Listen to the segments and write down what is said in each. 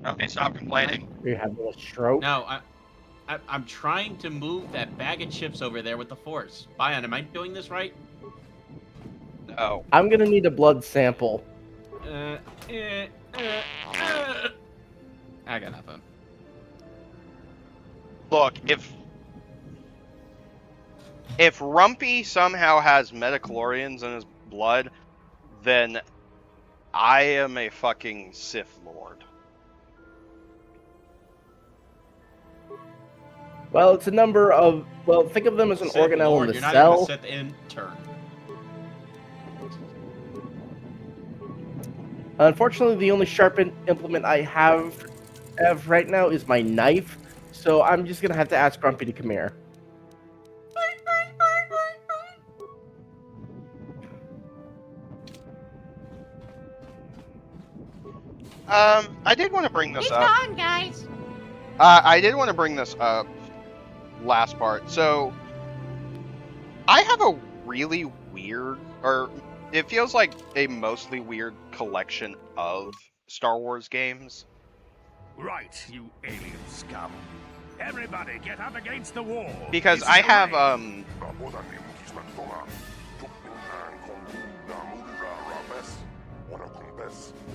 Okay, stop complaining. You have a stroke. No, I'm trying to move that bag of chips over there with the force. Bion, am I doing this right? No. I'm gonna need a blood sample. Uh, uh, uh. I got nothing. Look, if Rumpy somehow has metachlorians in his blood, then I am a fucking Sith Lord. Well, it's a number of. Well, think of them as an Sith organelle Lord, in the you're not even a cell. Sith intern. Unfortunately, the only sharpened implement I have right now is my knife. So I'm just gonna have to ask Grumpy to come here. I did want to bring this It's up. gone, guys. I did want to bring this up last part. So, I have a really weird, or it feels like a mostly weird collection of Star Wars games. Right, you alien scum. Everybody get up against the wall. Because This I is have, arranged.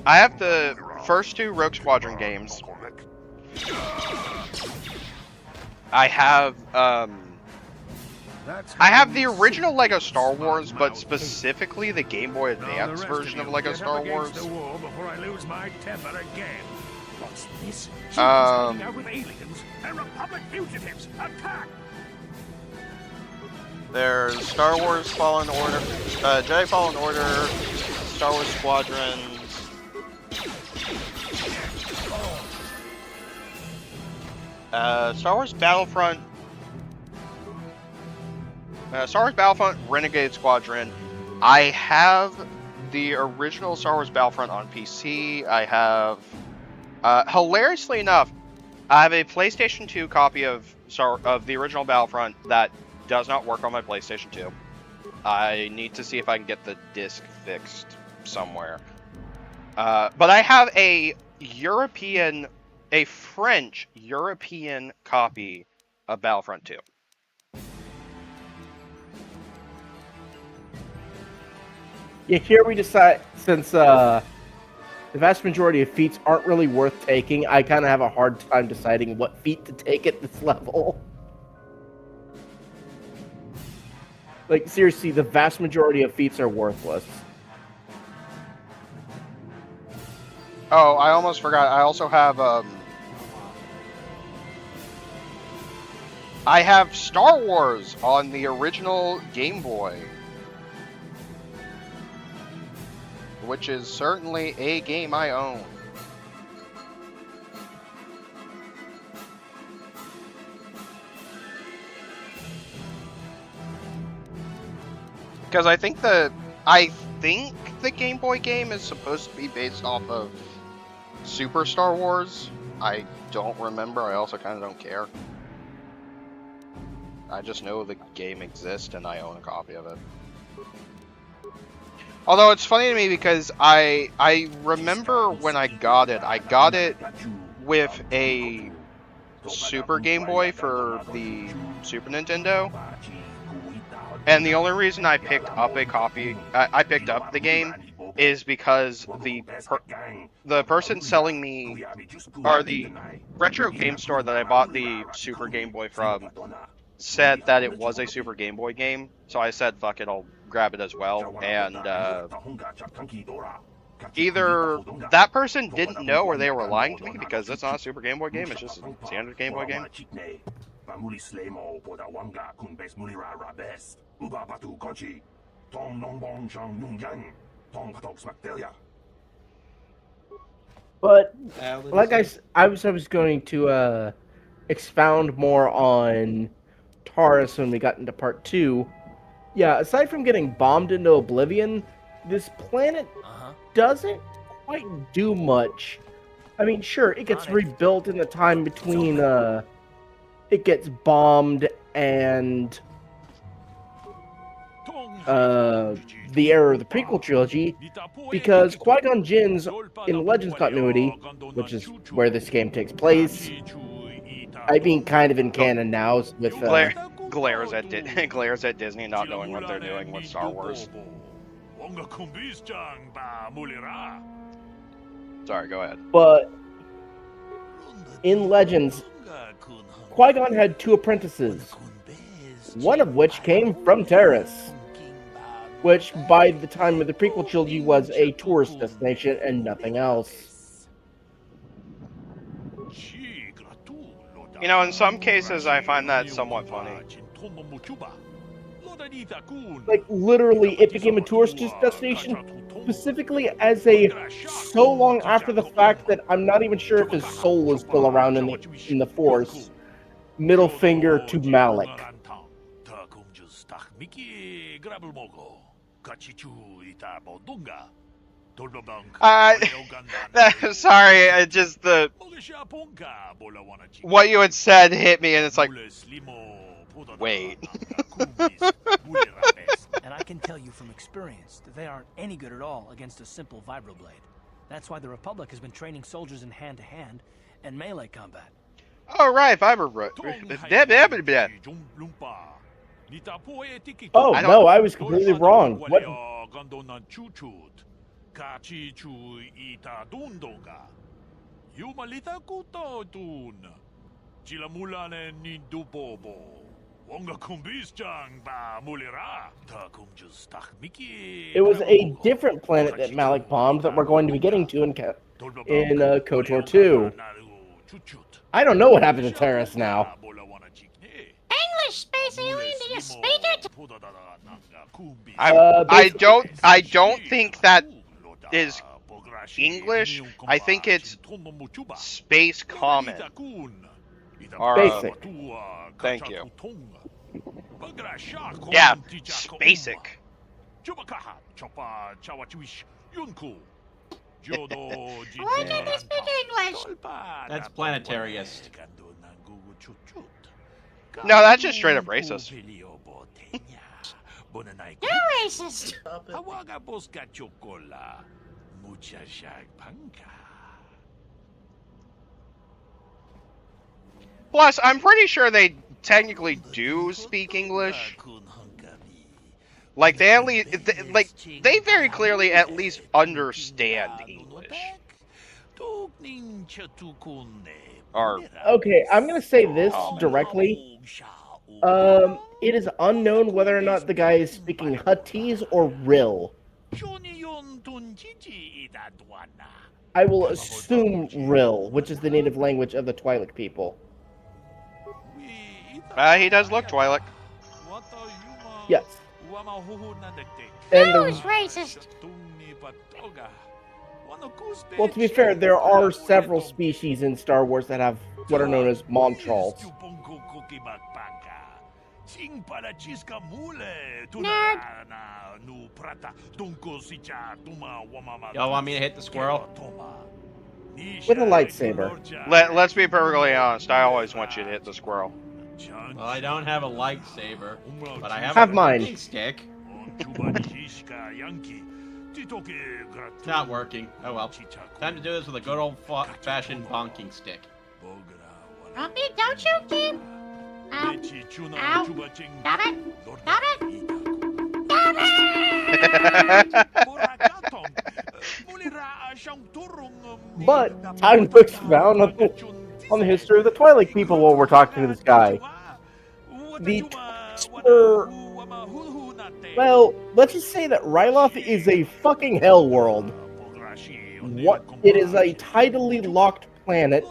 I have the first two Rogue Squadron games. I have the original Lego Star Wars, but specifically the Game Boy Advance version of Lego Star Wars. Before I lose my temper again. What's this? Out with aliens and Republic fugitives. Attack! There's Star Wars Fallen Order, Jedi Fallen Order, Star Wars Squadrons. Star Wars Battlefront. Star Wars Battlefront Renegade Squadron. I have the original Star Wars Battlefront on PC. I have, hilariously enough, I have a PlayStation 2 copy of the original Battlefront that does not work on my PlayStation 2. I need to see if I can get the disc fixed somewhere. But I have a French European copy of Battlefront 2. Yeah, here we decide, since the vast majority of feats aren't really worth taking, I kind of have a hard time deciding what feat to take at this level. Like, seriously, the vast majority of feats are worthless. Oh, I almost forgot. I also have, I have Star Wars on the original Game Boy. Which is certainly a game I own. Because I think the Game Boy game is supposed to be based off of Super Star Wars. I don't remember. I also kind of don't care. I just know the game exists and I own a copy of it. Although it's funny to me because I remember when I got it with a Super Game Boy for the Super Nintendo. And the only reason I picked up I picked up the game is because the person selling me, or the retro game store that I bought the Super Game Boy from, said that it was a Super Game Boy game. So I said, fuck it, I'll grab it as well. And either that person didn't know or they were lying to me because it's not a Super Game Boy game, it's just a standard Game Boy game. But like I was going to expound more on Taurus when we got into part 2. Yeah, aside from getting bombed into oblivion, this planet doesn't quite do much. I mean, sure, it gets rebuilt in the time between it gets bombed and the era of the prequel trilogy, because Qui-Gon Jinn's in Legends continuity, which is where this game takes place. I mean, kind of in canon now with Glares at glares at Disney not knowing what they're doing with Star Wars. Sorry, go ahead. But in Legends, Qui-Gon had 2 apprentices, one of which came from Terrace, which by the time of the prequel trilogy was a tourist destination and nothing else. You know, in some cases, I find that somewhat funny. Like, literally, it became a tourist destination specifically as so long after the fact that I'm not even sure if his soul was still around in the Force. Middle finger to Malik. Sorry, just what you had said hit me, and it's like, wait. And I can tell you from experience that they aren't any good at all against a simple vibroblade. That's why the Republic has been training soldiers in hand-to-hand and melee combat. Oh, right, vibroblade. Oh, no, I was completely wrong. What? It was a different planet that Malik bombed that we're going to be getting to in KOTOR 2. I don't know what happened to Terrace now. English, space alien, do you speak it? I don't think that is English. I think it's space common. Basic. Thank you. Yeah, basic. Why can't they speak English? That's planetariest. No, that's just straight up racist. You're racist. Plus, I'm pretty sure they technically do speak English. Like they at least, they very clearly at least understand English. Or Okay, I'm gonna say this directly. It is unknown whether or not the guy is speaking Huttese or Rill. I will assume Rill, which is the native language of the Twi'lek people. he does look Twi'lek. Yes. And Who's racist? well, to be fair, there are several species in Star Wars that have what are known as Montrals. Nerd. Y'all want me to hit the squirrel? With a lightsaber. Let's be perfectly honest. I always want you to hit the squirrel. Well, I don't have a lightsaber, but I have Have a mine. bonking stick. It's not working. Oh well. Time to do this with a good old-fashioned bonking stick. Grumpy, don't you keep... Ow. Ow. Stop it. Stop it. Stop it! But time to expound on the history of the Twi'lek people while we're talking to this guy. The Twi'leks were... Well, let's just say that Ryloth is a fucking hell world. It is a tidally locked planet,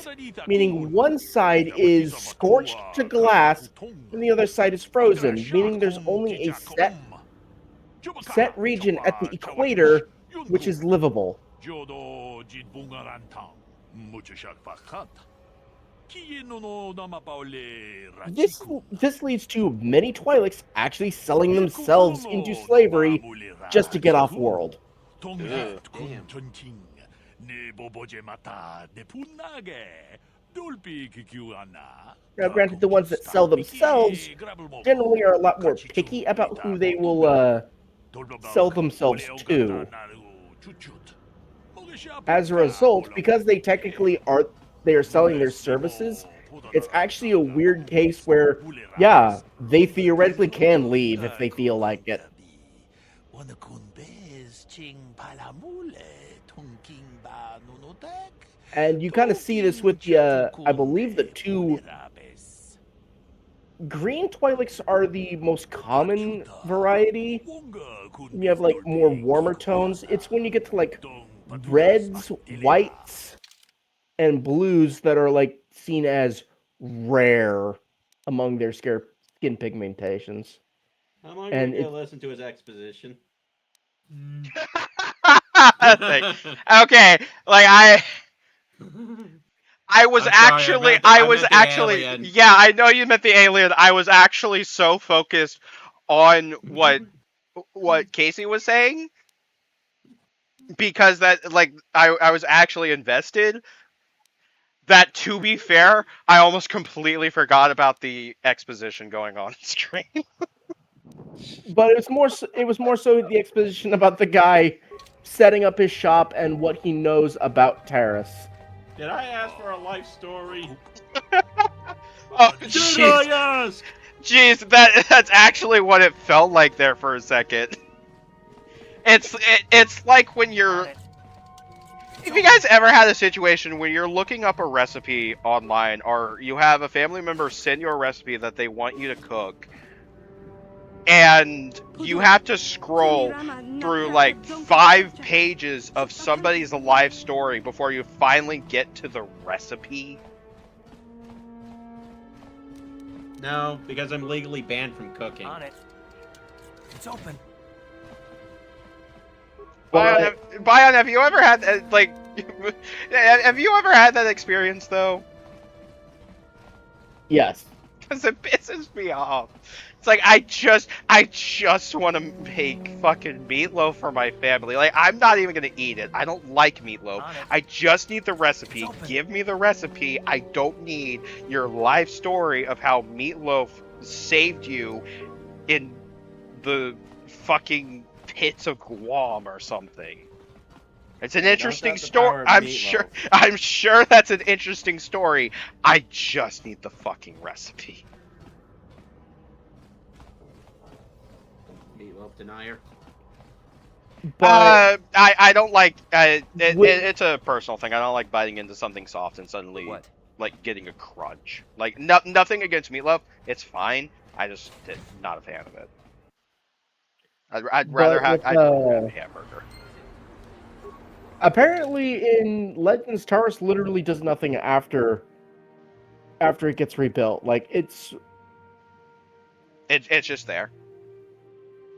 meaning one side is scorched to glass and the other side is frozen, meaning there's only a set region at the equator which is livable. This leads to many Twi'leks actually selling themselves into slavery just to get off world. Now, granted, the ones that sell themselves generally are a lot more picky about who they will sell themselves to. As a result, because they technically are selling their services, it's actually a weird case where, yeah, they theoretically can leave if they feel like it. And you kind of see this with the, I believe the two green Twi'leks are the most common variety. You have like more warmer tones. It's when you get to like reds, whites, and blues that are like seen as rare among their skin pigmentations. How long And are we gonna listen to his exposition? Okay, like I was I'm sorry, I meant the alien. yeah, I know you meant the alien. I was actually so focused on what Casey was saying because that like I was actually invested. That, to be fair, I almost completely forgot about the exposition going on screen. but it was more so the exposition about the guy setting up his shop and what he knows about Terrace. Did I ask for a life story? Oh, Did jeez. I ask? Jeez, that's actually what it felt like there for a second. It's like when you're... Have you guys ever had a situation where you're looking up a recipe online, or you have a family member send you a recipe that they want you to cook, and you have to scroll through like 5 pages of somebody's life story before you finally get to the recipe? No, because I'm legally banned from cooking. On it. It's open. But Bion, have you ever had like have you ever had that experience though? yes. Because it pisses me off. It's like I just want to make fucking meatloaf for my family. Like I'm not even gonna eat it. I don't like meatloaf. I just need the recipe. Give me the recipe. I don't need your life story of how meatloaf saved you in the fucking pits of Guam or something. It's an interesting story. I'm sure that's an interesting story. I just need the fucking recipe. Meatloaf denier. But I don't like it's a personal thing. I don't like biting into something soft and suddenly like getting a crunch. Like nothing against meatloaf. It's fine. I just not a fan of it. I'd rather have a hamburger. Apparently, in Legends, Taurus literally does nothing after it gets rebuilt. Like it's just there.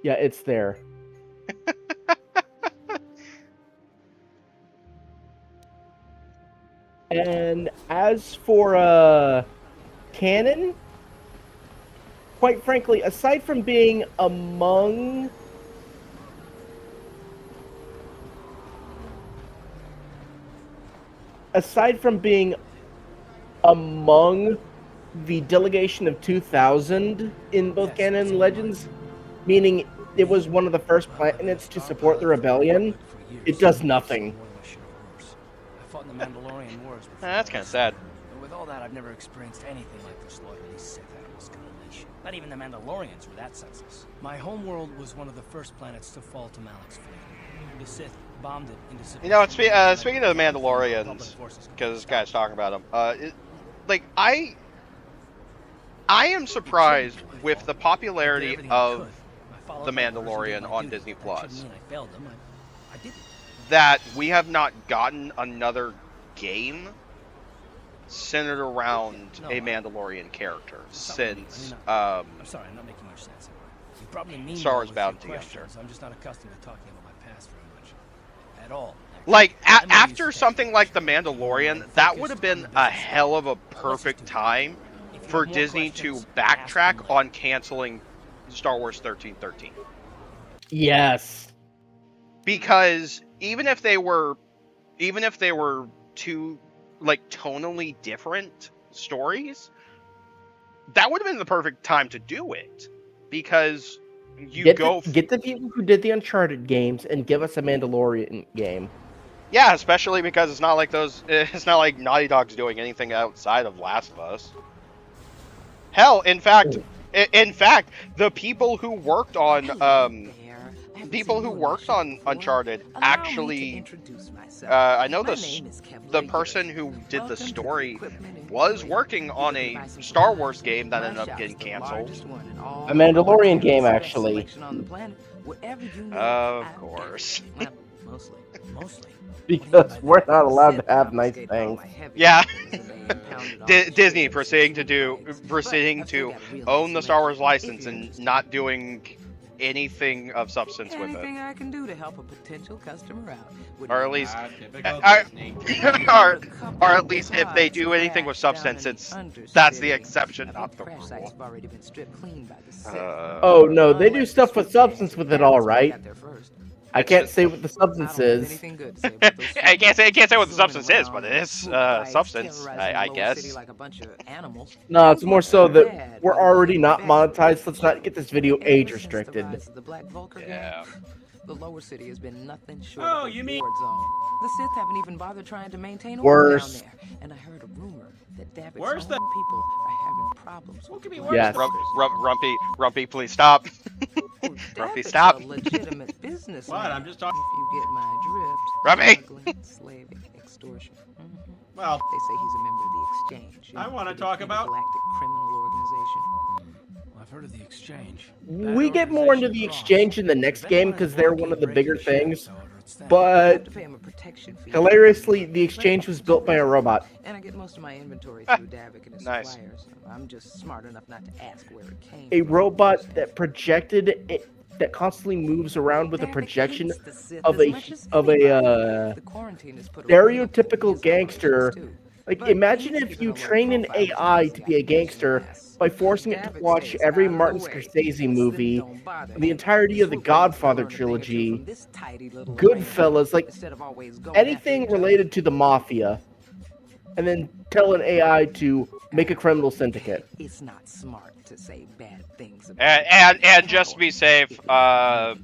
Yeah, it's there. And as for canon, quite frankly, aside from being among the delegation of 2000 in both canon and Legends, meaning it was one of the first planets to support the rebellion, it does nothing. I fought in the Mandalorian Wars before. That's kind of sad. But with all that, I've never experienced anything like the slaughter these Sith animals can unleash. Not even the Mandalorians were that senseless. My homeworld was one of the first planets to fall to Malak's fleet. The Sith bombed it into civilians. You know, speaking of the Mandalorians, because this guy's talking about them, I am surprised with the popularity of The Mandalorian on Disney Plus that we have not gotten another game centered around a Mandalorian character since I'm sorry, I'm not making much sense. You probably mean Star Wars with Bounty your Hunter. questions. I'm just not accustomed to talking about my past very much. At all. Like, after something like The Mandalorian, that would have been a hell of a perfect time for Disney to backtrack on canceling Star Wars 1313. Yes. Because even if they were two, like, tonally different stories, that would have been the perfect time to do it. Because you Get go. the people who did the Uncharted games and give us a Mandalorian game. Yeah, especially because it's not like those. It's not like Naughty Dog's doing anything outside of Last of Us. Hell, in fact, the people who worked on Uncharted actually. I know the person who did the story was working on a Star Wars game that ended up getting canceled. A Mandalorian game, actually. Of course. Mostly. Because we're not allowed to have nice things. Yeah. Disney proceeding to own the Star Wars license and not doing anything of substance with it. Anything I can do to help a potential customer out. Or at least, Typical I- Disney. or at least if they do anything with substance, that's the exception, not the rule. Oh no, they do stuff with substance with it, all right. I can't say what the substance is. I can't say what the substance is, but it is substance, I guess. No, it's more so that we're already not monetized. Let's not get this video age restricted. Yeah. The lower city has been nothing short Oh, of a you mean- war zone. The Sith haven't even bothered trying to maintain order down Worse. there. And I heard a rumor that David's Where's own the- people are having problems. What could be with worse? Yes. Rumpy, please stop. Oh, Rumpy, David's stop. a legitimate business. What? I'm just talking. If you get my drift. Rumpy. Smuggling, slaving, extortion. Well, They say he's a member of the Exchange. I wanna the talk about- Galactic criminal organization. Well, I've heard of the Exchange. We get more into the exchange in the next game because they're one of the bigger things. But To pay him a protection fee. hilariously, the exchange was built by a robot. And I get most of my inventory through Davik and his Nice. suppliers. I'm just smart enough not to ask where it came A from. robot that that constantly moves around with a Davik projection hates the Sith of as a much as of anybody. a The quarantine has put a stereotypical wrinkle in his gangster. operations, too. Like, But imagine he's if given you a low train an profile AI since to the be a acquisition gangster class. by forcing it to Davik watch says every out of the Martin way. Scorsese Slim movie, don't bother the him. entirety of the Swoop Godfather and throw in a thing or two trilogy, from this tidy little Goodfellas, arrangement, like instead of always going anything after each other. related to the mafia, and then tell an AI to make a criminal syndicate. It's not smart to say bad things about And just to be safe, I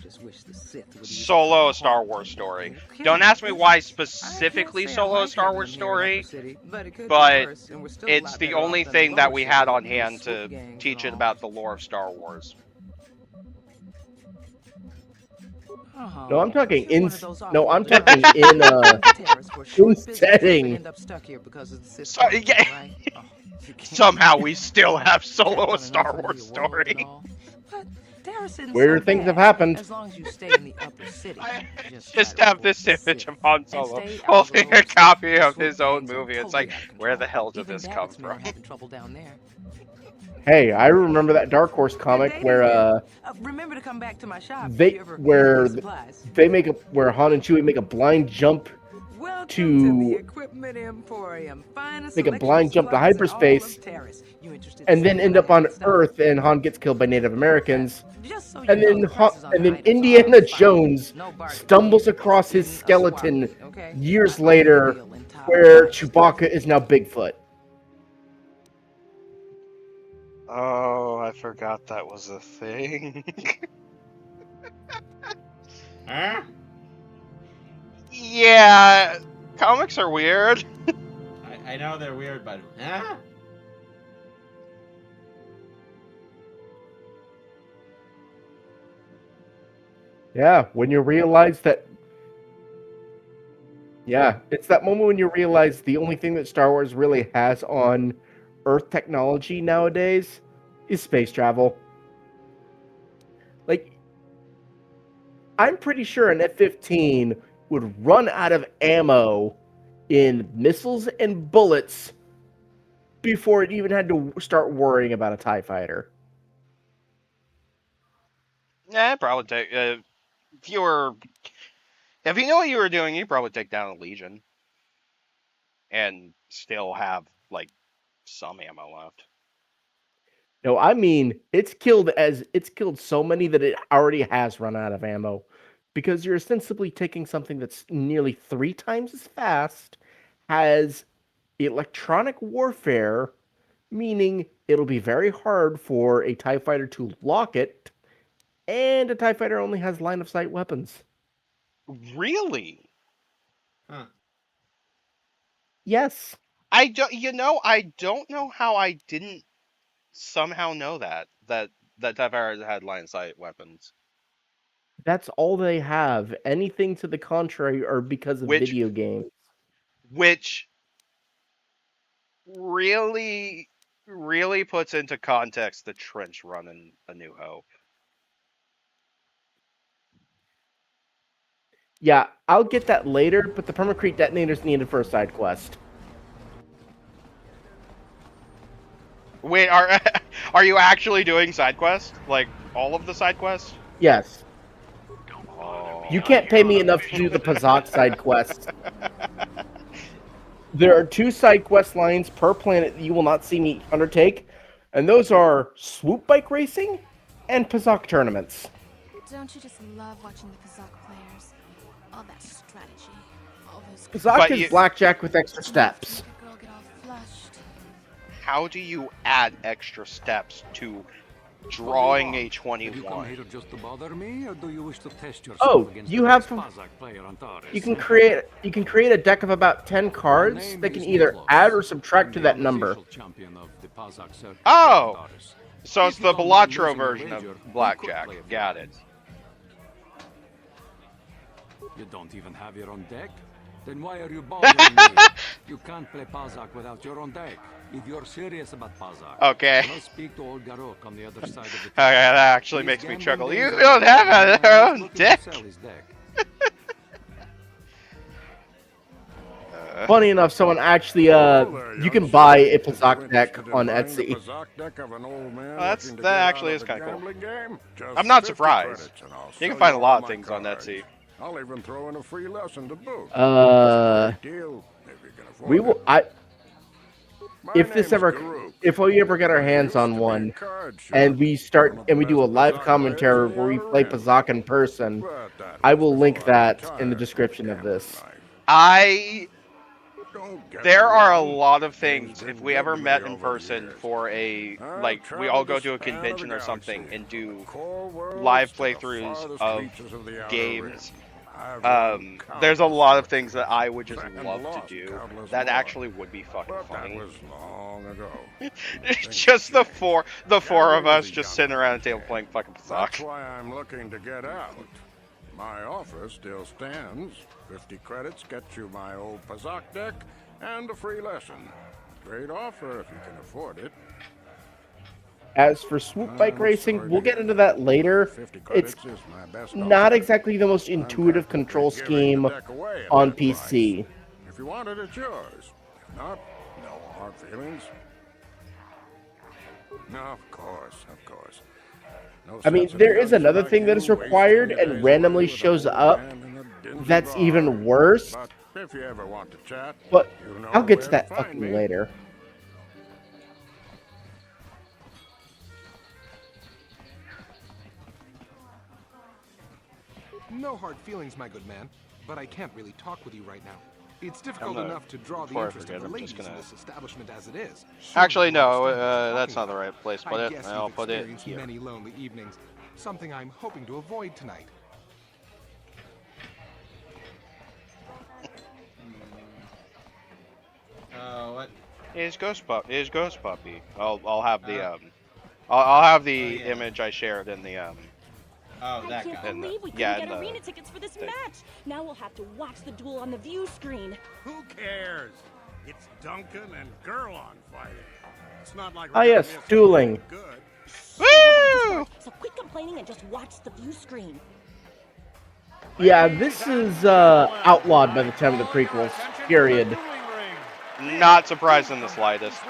just wish the Sith would use Solo it a Star hard Wars to story. okay. Don't ask me why I specifically can't say I Solo a like Star having Wars them here in story, Upper City, but it could be but worse, and we're still a it's lot the better off only than thing Lower that we had City on with hand swoop to gangs teach and it all. about the lore of Star Wars. Oh, No, I'm talking you're one in. of those No, I'm awful talking jobs. in. Terrorists were short business setting. and end up stuck here because of the Sith So- quarantine, yeah. right? Oh, you can't Somehow we still have tack Solo on a Star enough Wars into your world and story. all. But Dara isn't Weird so things bad, have happened. As long as you stay in the upper city. Just try to have avoid this the image Sith of Han and Solo stay out of holding the a lower copy city. of Swoop his own gangs are movie. It's totally like, out of where the control. hell did Even this come David's men are from? having trouble down there. Hey, I remember that Dark Horse comic Good where day to you. Remember to come back to my shop if they you ever where need supplies. they make a where Han and Chewie make a blind jump, Welcome to the Equipment Emporium. Finest make a selection blind of jump to supplies in all of hyperspace, Terrace. You interested and in then seeing end what up I on have in stock? Earth, and Han gets killed by Native Americans. Just so you And know, then the prices on the items are Indiana fine. Jones No bargaining stumbles here. across his Even a skeleton swap, okay? years Not later, a deal in top where price. Chewbacca is now Bigfoot. Oh, I forgot that was a thing. Huh? Yeah, comics are weird. I know they're weird, but huh? Yeah, when you realize that. Yeah, it's that moment when you realize the only thing that Star Wars really has on Earth technology nowadays is space travel. Like, I'm pretty sure an F-15 would run out of ammo in missiles and bullets before it even had to start worrying about a TIE fighter. Yeah, it'd probably take. If you were, if you know what you were doing, you'd probably take down a Legion, and still have like some ammo left. No, I mean it's killed so many that it already has run out of ammo, because you're ostensibly taking something that's nearly 3 times as fast, has electronic warfare, meaning it'll be very hard for a TIE fighter to lock it, And a TIE fighter only has line of sight weapons. Really? Huh. Yes. I don't know how I didn't somehow know that TIE fighters had line of sight weapons. That's all they have. Anything to the contrary are because of Which video games. which really puts into context the trench run in A New Hope. Yeah, I'll get that later, but the permacrete detonator's needed for a side quest. Wait, are you actually doing side quests? Like all of the side quests? Yes. Oh. You can't pay me enough to do the Pazak side quests. There are 2 side quest lines per planet that you will not see me undertake, and those are swoop bike racing and Pazak tournaments. Don't you just love watching the Kazakh players? All that strategy, all those. Pazak But is blackjack with extra steps. Make a girl get all flushed. How do you add extra steps to drawing a Did you come 21? here just to bother me, or do you wish to test yourself Oh, against you the have best to- Pazak player on Taurus? You can create a deck of about 10 cards that can either add or subtract to that number. Champion of the Pazak circuit Oh! on Taurus. So it's If the you don't mind Balatro losing a version wager, of you blackjack. could play Got for it. You don't even have your own deck? Then why are you bothering me? You can't play Pazak without your own deck. If you're serious about Pazak, Okay. I'll speak to Olgarok on the other side of the Okay, table. that actually These makes me gambling chuckle. You days don't are have over, and your I'm own looking to deck. sell his deck. Funny enough, someone actually, you can buy a Pazak deck on Etsy. That actually is kind of cool. I'm not surprised. You can find a lot of things on Etsy. I'll even throw in a free lesson to boot. Deal, if you can afford We will. it. If we ever get our hands on one, and we do a live commentary where we play Pazak in person, I will link that in the description of this. There are a lot of things, if we ever met in person for we all go to a convention or something and do live playthroughs of games, there's a lot of things that I would just love to do that actually would be fucking funny. Just the four of us just sitting around a table playing fucking That's Pazak. why I'm looking to get out. My offer still stands. 50 credits gets you my old Pazak deck and a free lesson. Great offer if you can afford it. As for swoop bike racing, we'll get into that later. 50 It's credits is my best not offer. exactly the most intuitive control Giving scheme the deck away at on that price. PC. If you want it, it's yours. If not, no hard feelings. No, of course. No I mean, sense in there is young another like thing that you is required wasting your and days randomly away with shows an old up. man in a dingy That's bar. even worse, But if you ever want to chat, but you know I'll get to where that find fucking me. later. No hard feelings, my good man, but I can't really talk with you right now. It's difficult gonna- enough to draw the before I interest forget, of the I'm ladies just in gonna- this establishment as it is. Actually, Surely you no, understand what I'm that's talking not the right about. place to put I it. guess I'll you've put it experienced here. many lonely evenings, something I'm hoping to avoid tonight. What? Is Ghost Puppy. I'll have the I'll have the Oh, yeah. image I shared in the Oh, I that can't guy. in the- believe we couldn't yeah, get in the arena tickets for this thing. match. Now we'll have to watch the duel on the view screen. Who cares? It's Duncan and Gerlon fighting. It's not like Ah, we're yes, gonna miss dueling. anything good. Woo! So quit complaining and just watch the view screen. Yeah, this is outlawed by the time of the prequels. Period. Not surprised in the slightest.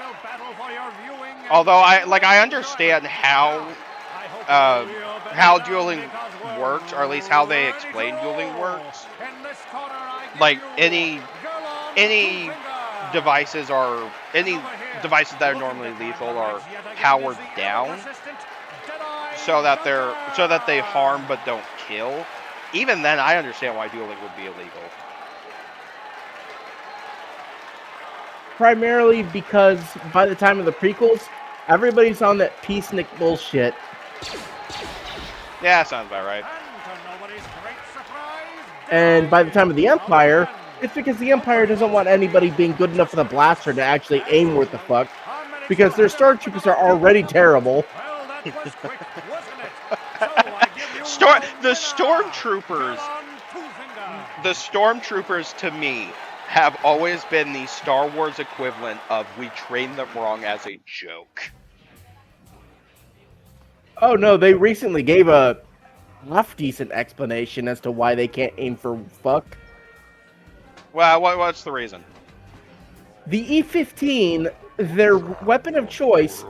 Although I understand how dueling works, or at least how they explain dueling works. Like any devices that are normally lethal are powered down so that they harm but don't kill. Even then, I understand why dueling would be illegal. Primarily because by the time of the prequels, everybody's on that peacenik bullshit. Yeah, sounds about right. And by the time of the Empire, it's because the Empire doesn't want anybody being good enough for the blaster to actually aim worth the fuck, because their Stormtroopers are already terrible. The Stormtroopers to me have always been the Star Wars equivalent of we trained them wrong as a joke. Oh no, they recently gave a half-decent explanation as to why they can't aim for fuck. Well, what's the reason? The E-15, their weapon of choice,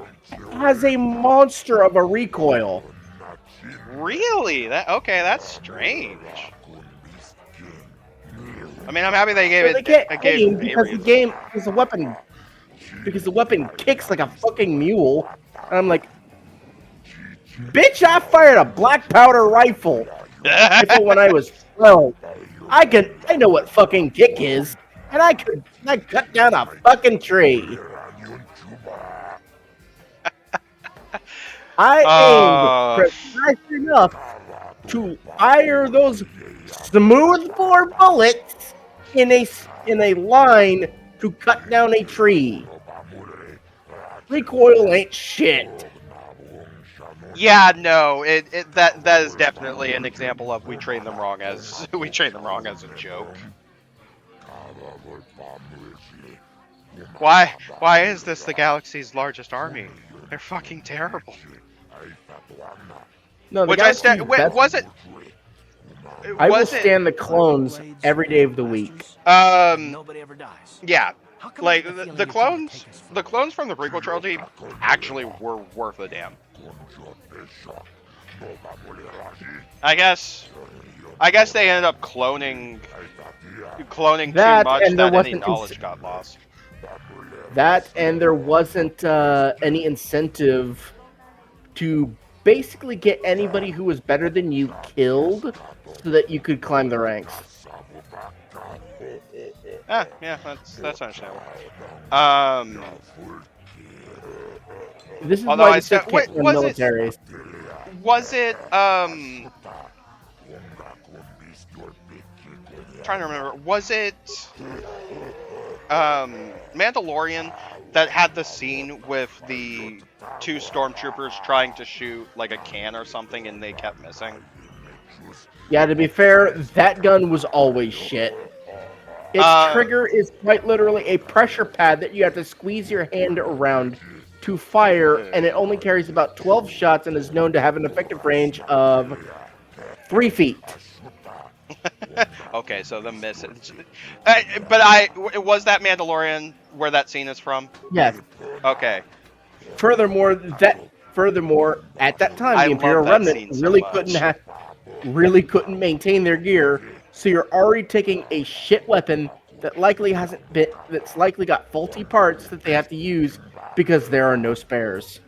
has a monster of a recoil. Really? That's strange. I mean, I'm happy they gave So it. they can't They gave aim because the weapon kicks like a fucking mule. And I'm like, bitch! I fired a black powder rifle when I was 12. I know what fucking kick is, and I cut down a fucking tree. I aimed precise enough to fire those smooth bore bullets in a line to cut down a tree. Recoil ain't shit. Yeah, no, that is definitely an example of we trained them wrong as a joke. Why is this the galaxy's largest army? They're fucking terrible. No, Which was it? I will stand the clones every day of the week. Nobody ever dies. Yeah, like the clones from the prequel trilogy actually were worth a damn. I guess they ended up cloning That, too much and there that any wasn't knowledge got lost. That, and there wasn't any incentive to basically get anybody who was better than you killed so that you could climb the ranks. Yeah, that's understandable. This is although why the Sith can't run militaries. Was it trying to remember, was it Mandalorian that had the scene with the two stormtroopers trying to shoot like a can or something and they kept missing? Yeah, to be fair, that gun was always shit. Its trigger is quite literally a pressure pad that you have to squeeze your hand around to fire, and it only carries about 12 shots and is known to have an effective range of 3 feet. Okay, so the miss. But was that Mandalorian where that scene is from? Yes. Okay. Furthermore, at that time, the Imperial Remnant really couldn't maintain their gear, so you're already taking a shit weapon that's likely got faulty parts that they have to use because there are no spares.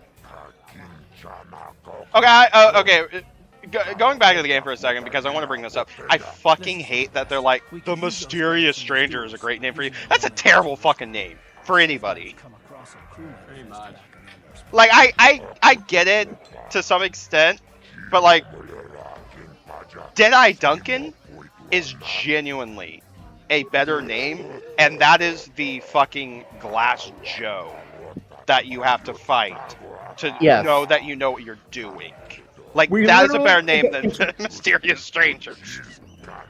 Okay. Going back to the game for a second, because I want to bring this up. I fucking hate that they're like, the Mysterious Stranger is a great name for you. That's a terrible fucking name for anybody. Pretty much. Like, I get it to some extent, but like, Deadeye Duncan is genuinely a better name, and that is the fucking Glass Joe that you have to fight to know that you know what you're doing. Like, that is a better name than Mysterious Stranger.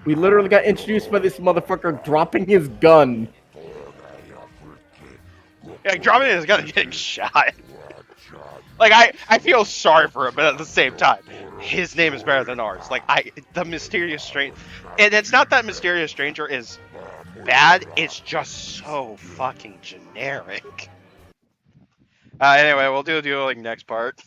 We literally got introduced by this motherfucker dropping his gun. Yeah, dropping his gun and getting shot. Like, I feel sorry for him, but at the same time, his name is better than ours. Like, the Mysterious Stranger... And it's not that Mysterious Stranger is bad, it's just so fucking generic. Anyway, we'll do the dueling next part.